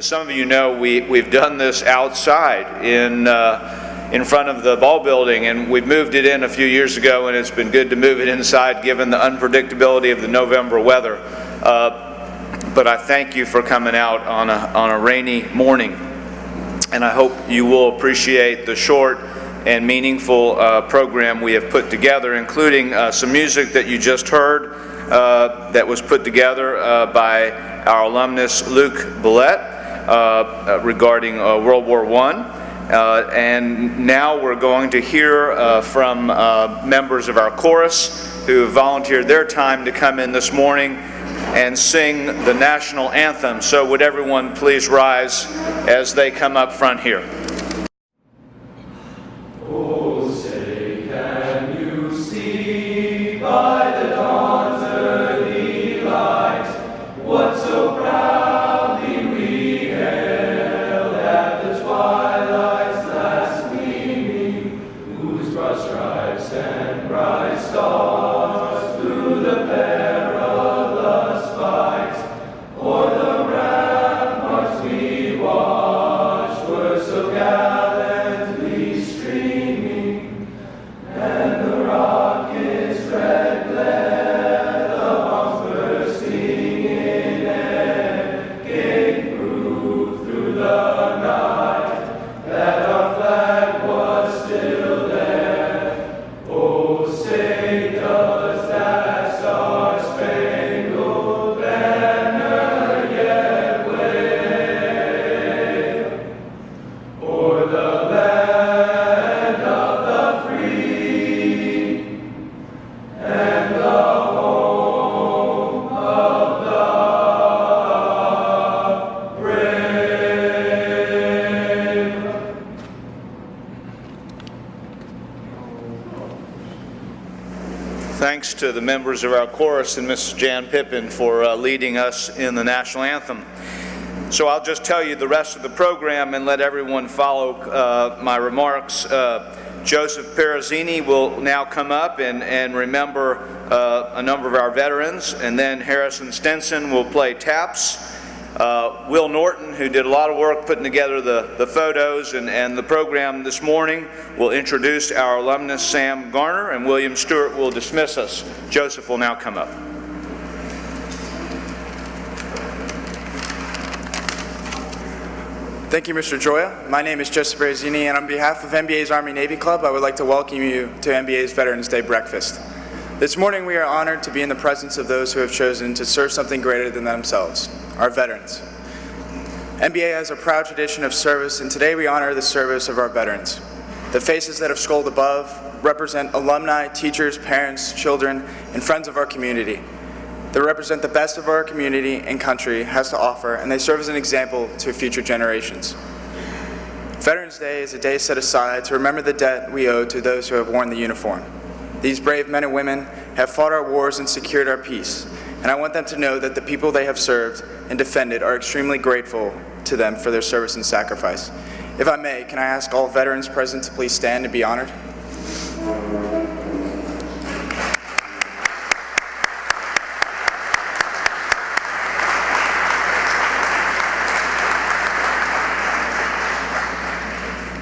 As some of you know, we've done this outside in front of the ball building, and we moved it in a few years ago, and it's been good to move it inside given the unpredictability of the November weather. But I thank you for coming out on a rainy morning, and I hope you will appreciate the short and meaningful program we have put together, including some music that you just heard that was put together by our alumnus Luke Billette regarding World War I. And now we're going to hear from members of our chorus who have volunteered their time to come in this morning and sing the national anthem. So would everyone please rise as they come up front here. Oh, say, can you see by the dawn's early light what so proudly we hailed at the twilight's last gleaming, whose broad stripes and bright stars through the perilous fight o'er the ramparts we watched were so gallantly streaming, and the rocket's red glare, the bombs bursting in air, gave proof through the night that our flag was still there. Oh, say does that star-spangled banner yet wave o'er the land of the free and the home of the brave? Thanks to the members of our chorus and Mrs. Jan Pippin for leading us in the national anthem. So I'll just tell you the rest of the program and let everyone follow my remarks. Joseph Perezzini will now come up and remember a number of our veterans, and then Harrison Stinson will play taps. Will Norton, who did a lot of work putting together the photos and the program this morning, will introduce our alumnus Sam Garner, and William Stewart will dismiss us. Joseph will now come up. Thank you, Mr. Joya. My name is Joseph Perezzini, and on behalf of MBA's Army-Navy Club, I would like to welcome you to MBA's Veterans Day Breakfast. This morning, we are honored to be in the presence of those who have chosen to serve something greater than themselves, our veterans. MBA has a proud tradition of service, and today we honor the service of our veterans. The faces that have scrolled above represent alumni, teachers, parents, children, and friends of our community. They represent the best of our community and country has to offer, and they serve as an example to future generations. Veterans Day is a day set aside to remember the debt we owe to those who have worn the uniform. These brave men and women have fought our wars and secured our peace, and I want them to know that the people they have served and defended are extremely grateful to them for their service and sacrifice. If I may, can I ask all veterans present to please stand and be honored?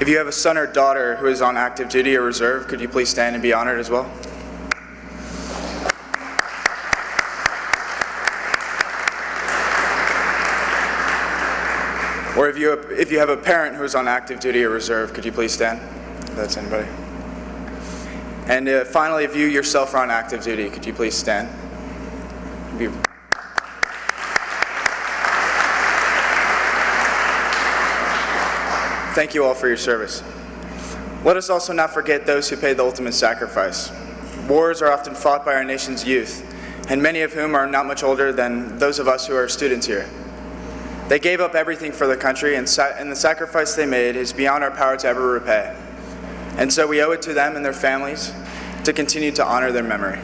If you have a son or daughter who is on active duty or reserve, could you please stand and be honored as well? Or if you have a parent who is on active duty or reserve, could you please stand? If that's anybody. And finally, if you yourself are on active duty, could you please stand? Thank you all for your service. Let us also not forget those who paid the ultimate sacrifice. Wars are often fought by our nation's youth, and many of whom are not much older than those of us who are students here. They gave up everything for the country, and the sacrifice they made is beyond our power to ever repay. And so we owe it to them and their families to continue to honor their memory.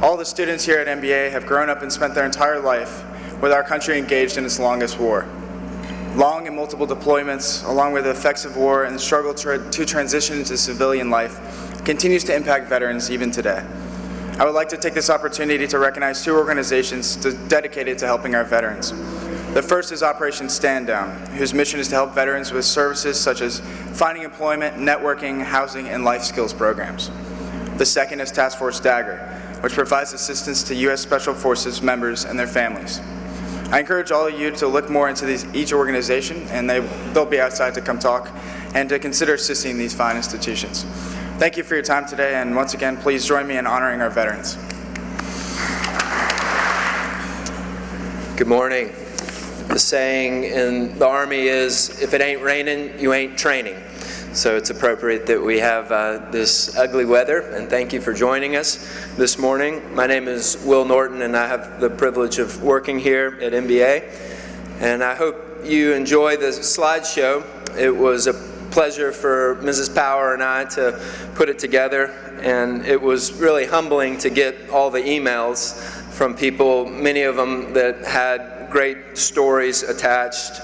All the students here at MBA have grown up and spent their entire life with our country engaged in its longest war. Long and multiple deployments, along with the effects of war and the struggle to transition into civilian life, continues to impact veterans even today. I would like to take this opportunity to recognize two organizations dedicated to helping our veterans. The first is Operation Stand Down, whose mission is to help veterans with services such as finding employment, networking, housing, and life skills programs. The second is Task Force Dagger, which provides assistance to U.S. Special Forces members and their families. I encourage all of you to look more into each organization, and they'll be outside to come talk, and to consider assisting these fine institutions. Thank you for your time today, and once again, please join me in honoring our veterans. Good morning. The saying in the Army is, if it ain't raining, you ain't training. So it's appropriate that we have this ugly weather, and thank you for joining us this morning. My name is Will Norton, and I have the privilege of working here at MBA. And I hope you enjoy the slideshow. It was a pleasure for Mrs. Power and I to put it together, and it was really humbling to get all the emails from people, many of them that had great stories attached.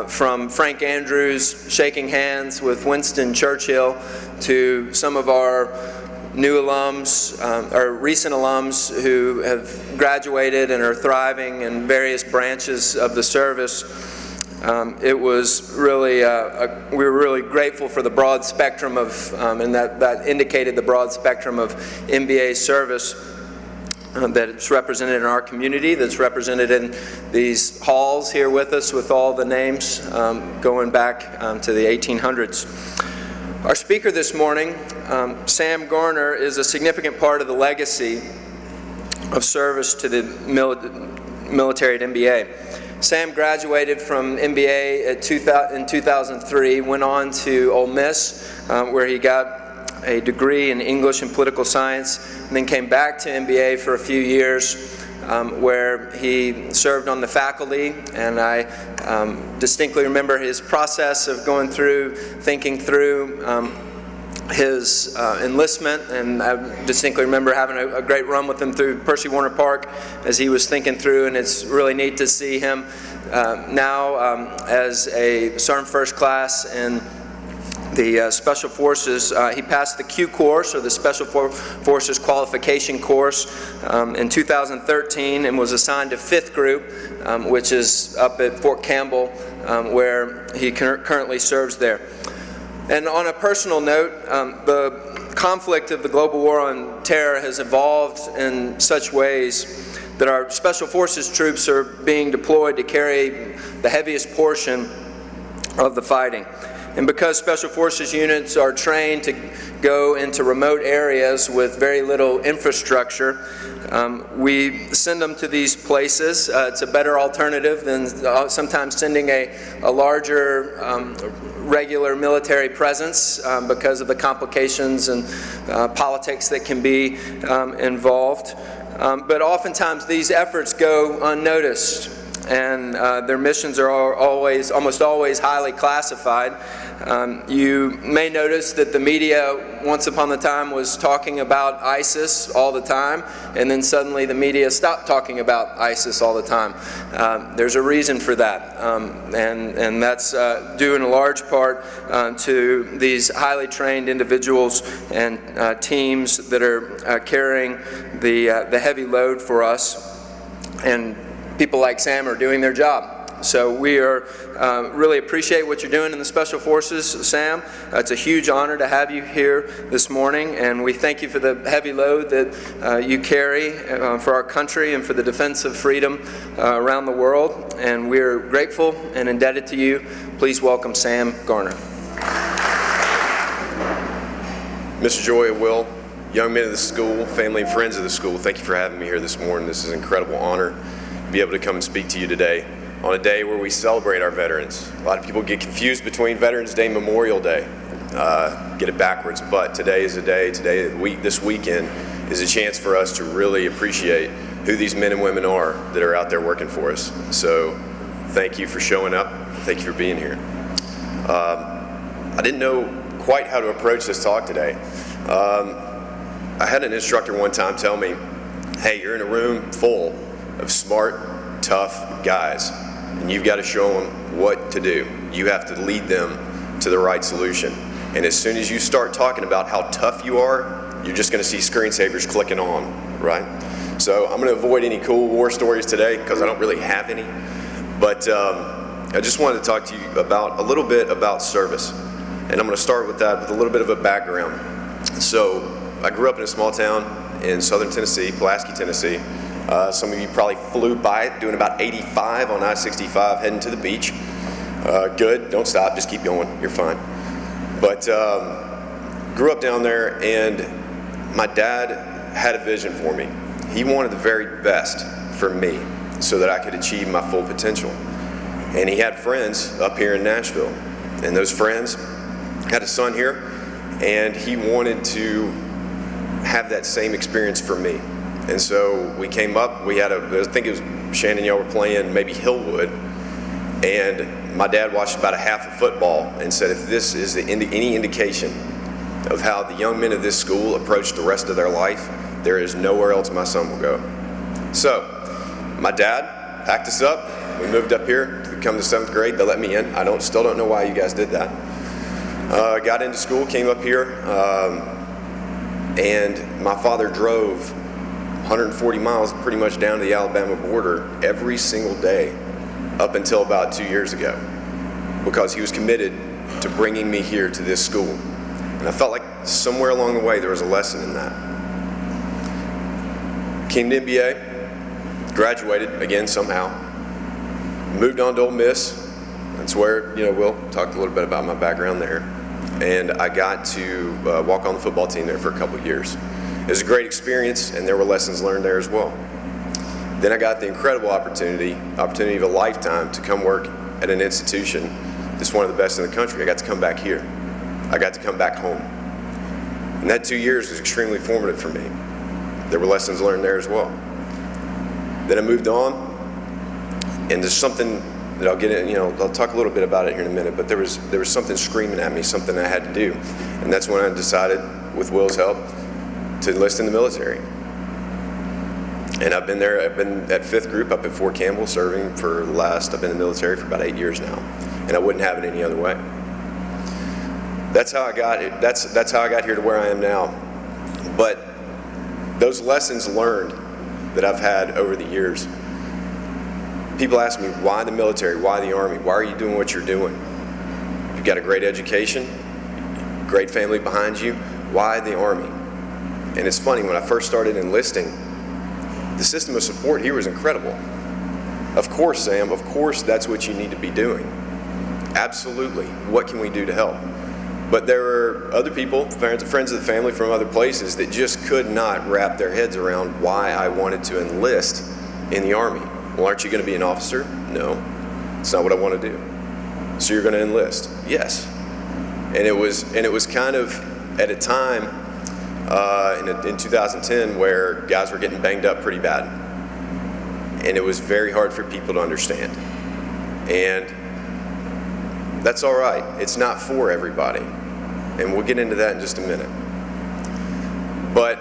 From Frank Andrews shaking hands with Winston Churchill to some of our new alums, or recent alums who have graduated and are thriving in various branches of the service. It was really, we were really grateful for the broad spectrum of, and that indicated the broad spectrum of MBA service that's represented in our community, that's represented in these halls here with us, with all the names going back to the 1800s. Our speaker this morning, Sam Garner, is a significant part of the legacy of service to the military at MBA. Sam graduated from MBA in 2003, went on to Ole Miss, where he got a degree in English and political science, and then came back to MBA for a few years where he served on the faculty, and I distinctly remember his process of going through, thinking through his enlistment, and I distinctly remember having a great run with him through Percy Warner Park as he was thinking through, and it's really neat to see him now as a Sergeant First Class in the Special Forces. He passed the Q course, or the Special Forces Qualification course, in 2013, and was assigned to 5th Group, which is up at Fort Campbell, where he currently serves there. And on a personal note, the conflict of the global war on terror has evolved in such ways that our Special Forces troops are being deployed to carry the heaviest portion of the fighting. And because Special Forces units are trained to go into remote areas with very little infrastructure, we send them to these places. It's a better alternative than sometimes sending a larger regular military presence because of the complications and politics that can be involved. But oftentimes these efforts go unnoticed, and their missions are almost always highly classified. You may notice that the media once upon a time was talking about ISIS all the time, and then suddenly the media stopped talking about ISIS all the time. There's a reason for that, and that's due in a large part to these highly trained individuals and teams that are carrying the heavy load for us, and people like Sam are doing their job. So we really appreciate what you're doing in the Special Forces, Sam. It's a huge honor to have you here this morning, and we thank you for the heavy load that you carry for our country and for the defense of freedom around the world, and we're grateful and indebted to you. Please welcome Sam Garner. Mr. Joy, Will, young men of the school, family and friends of the school, thank you for having me here this morning. This is an incredible honor to be able to come and speak to you today on a day where we celebrate our veterans. A lot of people get confused between Veterans Day and Memorial Day, get it backwards, but today is a day, this weekend is a chance for us to really appreciate who these men and women are that are out there working for us. So thank you for showing up, thank you for being here. I didn't know quite how to approach this talk today. I had an instructor one time tell me, hey, you're in a room full of smart, tough guys, and you've got to show them what to do. You have to lead them to the right solution. And as soon as you start talking about how tough you are, you're just going to see screensavers clicking on, right? So I'm going to avoid any cool war stories today because I don't really have any. But I just wanted to talk to you about a little bit about service. And I'm going to start with that with a little bit of a background. So I grew up in a small town in southern Tennessee, Pulaski, Tennessee. Some of you probably flew by it, doing about 85 on I-65 heading to the beach. Good, don't stop, just keep going, you're fine. But grew up down there, and my dad had a vision for me. He wanted the very best for me so that I could achieve my full potential. And he had friends up here in Nashville, and those friends had a son here, and he wanted to have that same experience for me. And so we came up, we had I think it was Shannon, y'all were playing maybe Hillwood, and my dad watched about a half of football and said, if this is any indication of how the young men of this school approach the rest of their life, there is nowhere else my son will go. So my dad packed us up, we moved up here to come to 7th grade, they let me in. I still don't know why you guys did that. Got into school, came up here, and my father drove 140 miles pretty much down to the Alabama border every single day up until about 2 years ago, because he was committed to bringing me here to this school. And I felt like somewhere along the way there was a lesson in that. Came to MBA, graduated again somehow, moved on to Ole Miss. That's where, Will talked a little bit about my background there. And I got to walk on the football team there for a couple of years. It was a great experience, and there were lessons learned there as well. Then I got the incredible opportunity of a lifetime to come work at an institution that's one of the best in the country. I got to come back here. I got to come back home. And that 2 years was extremely formative for me. There were lessons learned there as well. Then I moved on, and there's something that I'll get in, I'll talk a little bit about it here in a minute, but there was something screaming at me, something I had to do. And that's when I decided, with Will's help, to enlist in the military. And I've been at 5th Group up at Fort Campbell serving I've been in the military for about 8 years now. And I wouldn't have it any other way. That's how I got it. That's how I got here to where I am now. But those lessons learned that I've had over the years, people ask me, why the military? Why the Army? Why are you doing what you're doing? You've got a great education, great family behind you. Why the Army? And it's funny, when I first started enlisting, the system of support here was incredible. Of course, Sam, of course that's what you need to be doing. Absolutely. What can we do to help? But there were other people, friends of the family from other places, that just could not wrap their heads around why I wanted to enlist in the Army. Well, aren't you going to be an officer? No, it's not what I want to do. So you're going to enlist? Yes. And it was kind of at a time in 2010 where guys were getting banged up pretty bad, and it was very hard for people to understand. And that's all right. It's not for everybody, and we'll get into that in just a minute. But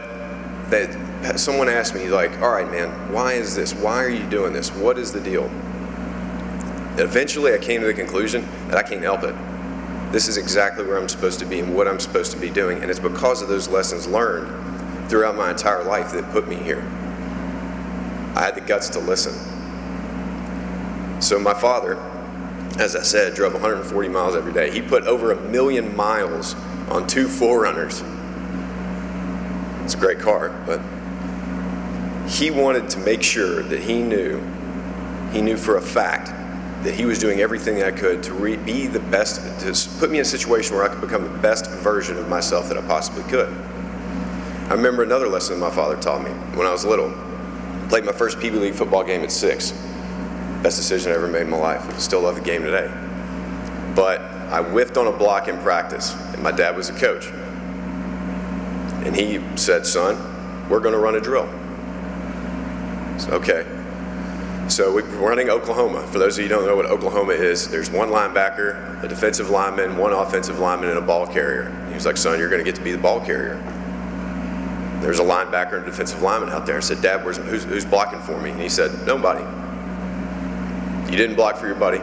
someone asked me, like, all right, man, why is this? Why are you doing this? What is the deal? And eventually I came to the conclusion that I can't help it. This is exactly where I'm supposed to be and what I'm supposed to be doing, and it's because of those lessons learned throughout my entire life that put me here. I had the guts to listen. So my father, as I said, drove 140 miles every day. He put over 1 million miles on 2 4Runners. It's a great car, but he wanted to make sure that he knew for a fact that he was doing everything that I could to be the best, to put me in a situation where I could become the best version of myself that I possibly could. I remember another lesson my father taught me when I was little. I played my first Pee Wee League football game at 6. Best decision I ever made in my life. I still love the game today. But I whiffed on a block in practice, and my dad was a coach. And he said, son, we're going to run a drill. So, okay. So we're running Oklahoma. For those of you who don't know what Oklahoma is, there's 1 linebacker, a defensive lineman, 1 offensive lineman, and a ball carrier. He was like, son, you're going to get to be the ball carrier. There's a linebacker and a defensive lineman out there. I said, Dad, who's blocking for me? And he said, nobody. You didn't block for your buddy.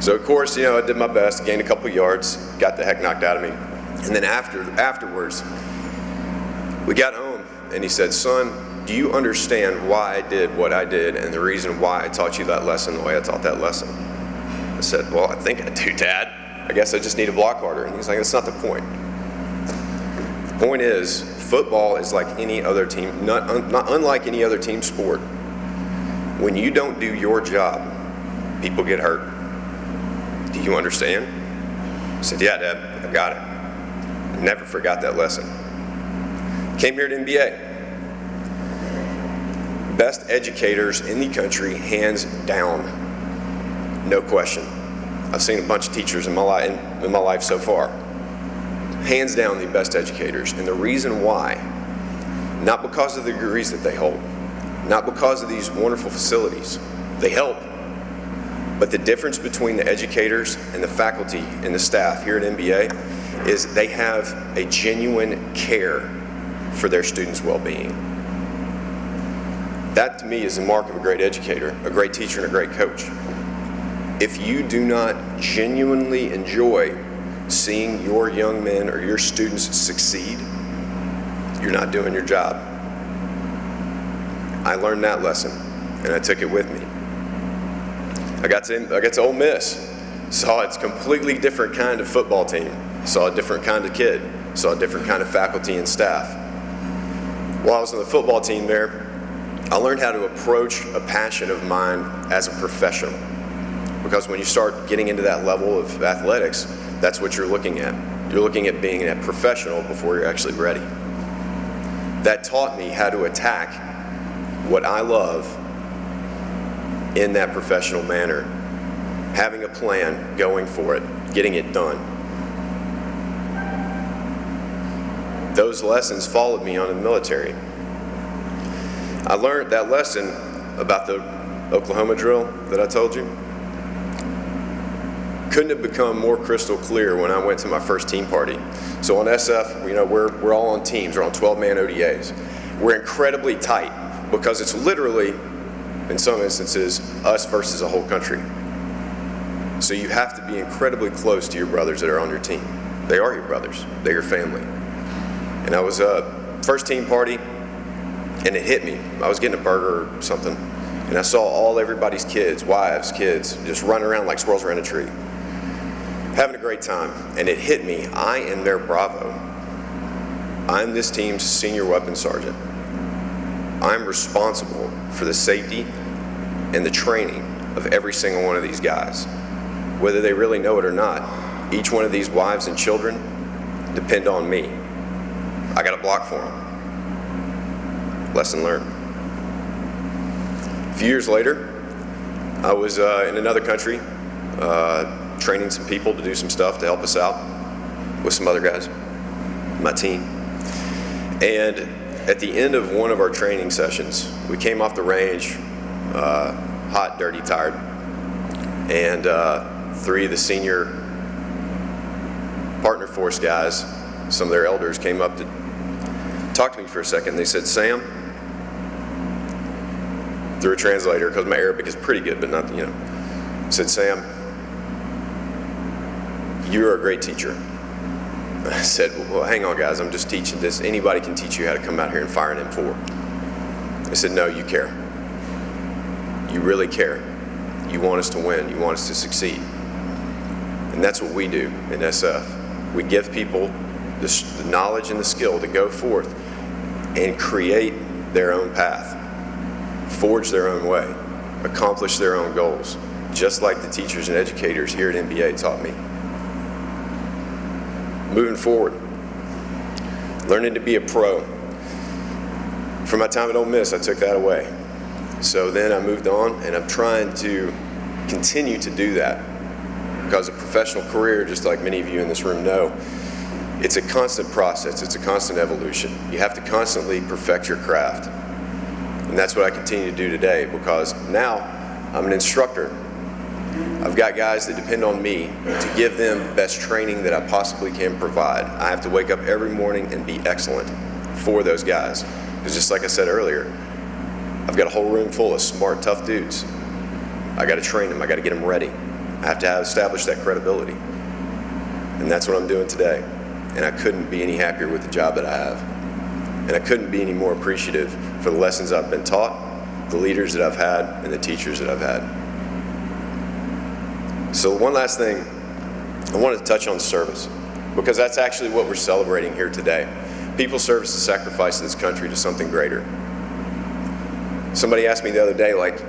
So of course, I did my best, gained a couple yards, got the heck knocked out of me. And then afterwards, we got home, and he said, son, do you understand why I did what I did and the reason why I taught you that lesson the way I taught that lesson? I said, well, I think I do, Dad. I guess I just need to block harder. And he's like, that's not the point. The point is, football is like any other team, not unlike any other team sport. When you don't do your job, people get hurt. Do you understand? I said, yeah, Dad, I got it. Never forgot that lesson. Came here to MBA. Best educators in the country, hands down. No question. I've seen a bunch of teachers in my life so far. Hands down the best educators. And the reason why, not because of the degrees that they hold, not because of these wonderful facilities, they help, but the difference between the educators and the faculty and the staff here at MBA is they have a genuine care for their students' well-being. That to me is the mark of a great educator, a great teacher, and a great coach. If you do not genuinely enjoy seeing your young men or your students succeed, you're not doing your job. I learned that lesson, and I took it with me. I got to Ole Miss, saw a completely different kind of football team, saw a different kind of kid, saw a different kind of faculty and staff. While I was on the football team there, I learned how to approach a passion of mine as a professional. Because when you start getting into that level of athletics, that's what you're looking at. You're looking at being a professional before you're actually ready. That taught me how to attack what I love in that professional manner. Having a plan, going for it, getting it done. Those lessons followed me on in the military. I learned that lesson about the Oklahoma drill that I told you. Couldn't have become more crystal clear when I went to my first team party. So on SF, we're all on teams. We're on 12-man ODAs. We're incredibly tight because it's literally, in some instances, us versus a whole country. So you have to be incredibly close to your brothers that are on your team. They are your brothers. They're your family. And I was first team party, and it hit me. I was getting a burger or something, and I saw everybody's kids, wives, kids, just running around like squirrels around a tree, having a great time. And it hit me, I am their Bravo. I'm this team's senior weapons sergeant. I'm responsible for the safety and the training of every single one of these guys. Whether they really know it or not, each one of these wives and children depend on me. I got a block for them. Lesson learned. A few years later, I was in another country, training some people to do some stuff to help us out with some other guys, my team. And at the end of one of our training sessions, we came off the range, hot, dirty, tired, and three of the senior partner force guys, some of their elders, came up to talk to me for a second. They said, Sam, through a translator, because my Arabic is pretty good, but not, said, Sam, you're a great teacher. I said, well, hang on, guys, I'm just teaching this. Anybody can teach you how to come out here and fire an M4. They said, no, you care. You really care. You want us to win. You want us to succeed. And that's what we do in SF. We give people the knowledge and the skill to go forth and create their own path, forge their own way, accomplish their own goals, just like the teachers and educators here at MBA taught me. Moving forward, learning to be a pro. From my time at Ole Miss, I took that away. So then I moved on, and I'm trying to continue to do that, because a professional career, just like many of you in this room know, it's a constant process, it's a constant evolution. You have to constantly perfect your craft. And that's what I continue to do today, because now I'm an instructor. I've got guys that depend on me to give them the best training that I possibly can provide. I have to wake up every morning and be excellent for those guys. Because just like I said earlier, I've got a whole room full of smart, tough dudes. I got to train them, I got to get them ready. I have to establish that credibility. And that's what I'm doing today. And I couldn't be any happier with the job that I have. And I couldn't be any more appreciative for the lessons I've been taught, the leaders that I've had, and the teachers that I've had. So one last thing, I wanted to touch on service, because that's actually what we're celebrating here today. People's service and sacrifice in this country to something greater. Somebody asked me the other day, like,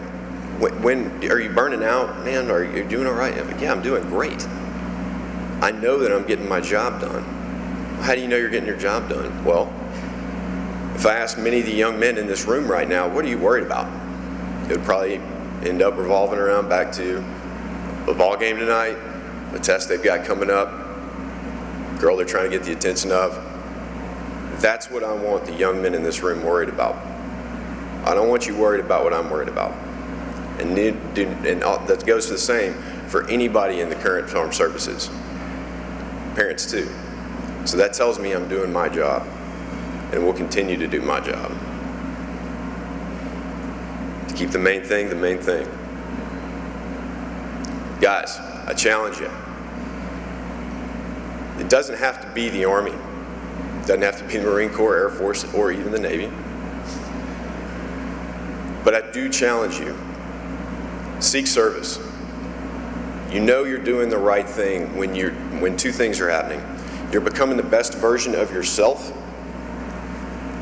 when are you burning out? Man, are you doing all right? I'm like, yeah, I'm doing great. I know that I'm getting my job done. How do you know you're getting your job done? Well, if I asked many of the young men in this room right now, what are you worried about? It would probably end up revolving around back to a ball game tonight, a test they've got coming up, girl they're trying to get the attention of. That's what I want the young men in this room worried about. I don't want you worried about what I'm worried about. And that goes to the same for anybody in the current armed services. Parents too. So that tells me I'm doing my job and will continue to do my job. To keep the main thing the main thing. Guys, I challenge you. It doesn't have to be the Army. It doesn't have to be the Marine Corps, Air Force, or even the Navy. But I do challenge you. Seek service. You know you're doing the right thing when two things are happening. You're becoming the best version of yourself,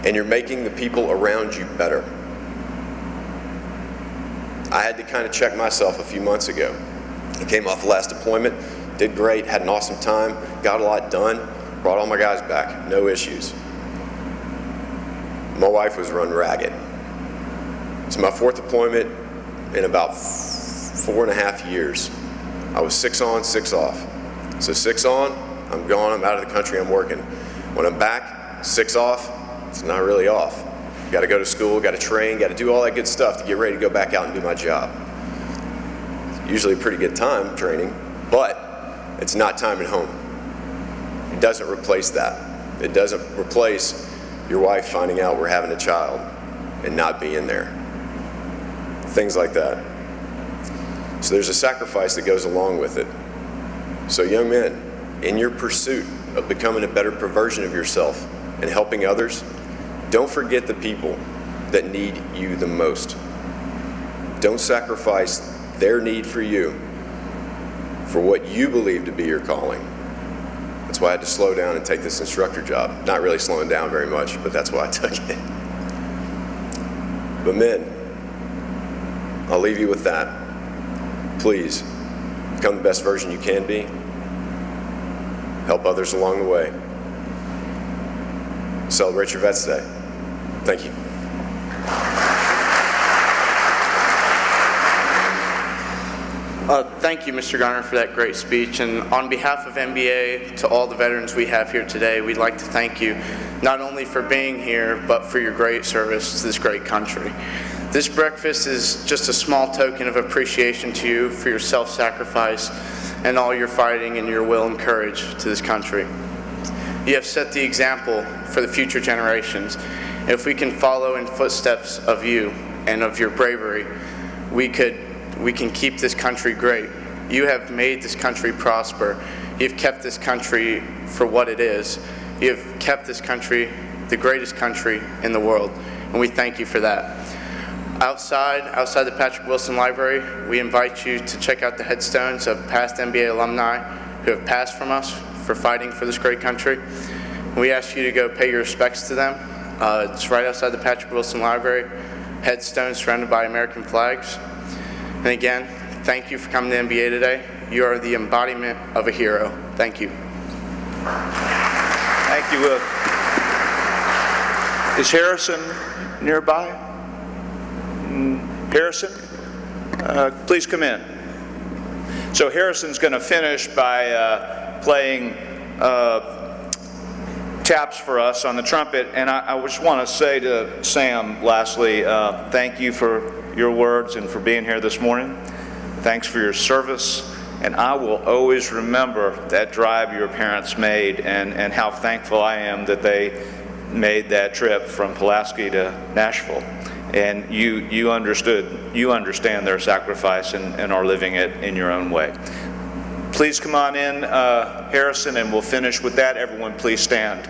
and you're making the people around you better. I had to kind of check myself a few months ago. I came off the last deployment, did great, had an awesome time, got a lot done, brought all my guys back, no issues. My wife was run ragged. It's my 4th deployment in about 4.5 years. I was 6 on, 6 off. So 6 on, I'm gone, I'm out of the country, I'm working. When I'm back, 6 off, it's not really off. Got to go to school, got to train, got to do all that good stuff to get ready to go back out and do my job. It's usually a pretty good time training, but it's not time at home. It doesn't replace that. It doesn't replace your wife finding out we're having a child and not being there. Things like that. So there's a sacrifice that goes along with it. So young men, in your pursuit of becoming a better version of yourself and helping others, don't forget the people that need you the most. Don't sacrifice their need for you for what you believe to be your calling. That's why I had to slow down and take this instructor job. Not really slowing down very much, but that's why I took it. But men, I'll leave you with that. Please, become the best version you can be. Help others along the way. Celebrate your Vets Day. Thank you. Thank you, Mr. Garner, for that great speech. And on behalf of MBA, to all the veterans we have here today, we'd like to thank you not only for being here, but for your great service to this great country. This breakfast is just a small token of appreciation to you for your self-sacrifice and all your fighting and your will and courage to this country. You have set the example for the future generations. If we can follow in footsteps of you and of your bravery, we can keep this country great. You have made this country prosper. You've kept this country for what it is. You have kept this country the greatest country in the world, and we thank you for that. Outside the Patrick Wilson Library, we invite you to check out the headstones of past MBA alumni who have passed from us for fighting for this great country. We ask you to go pay your respects to them. It's right outside the Patrick Wilson Library, headstones surrounded by American flags. And again, thank you for coming to MBA today. You are the embodiment of a hero. Thank you. Thank you, Will. Is Harrison nearby? Harrison, please come in. So Harrison's going to finish by playing taps for us on the trumpet, and I just want to say to Sam, lastly, thank you for your words and for being here this morning. Thanks for your service, and I will always remember that drive your parents made and how thankful I am that they made that trip from Pulaski to Nashville. And you understand their sacrifice and are living it in your own way. Please come on in, Harrison, and we'll finish with that. Everyone, please stand.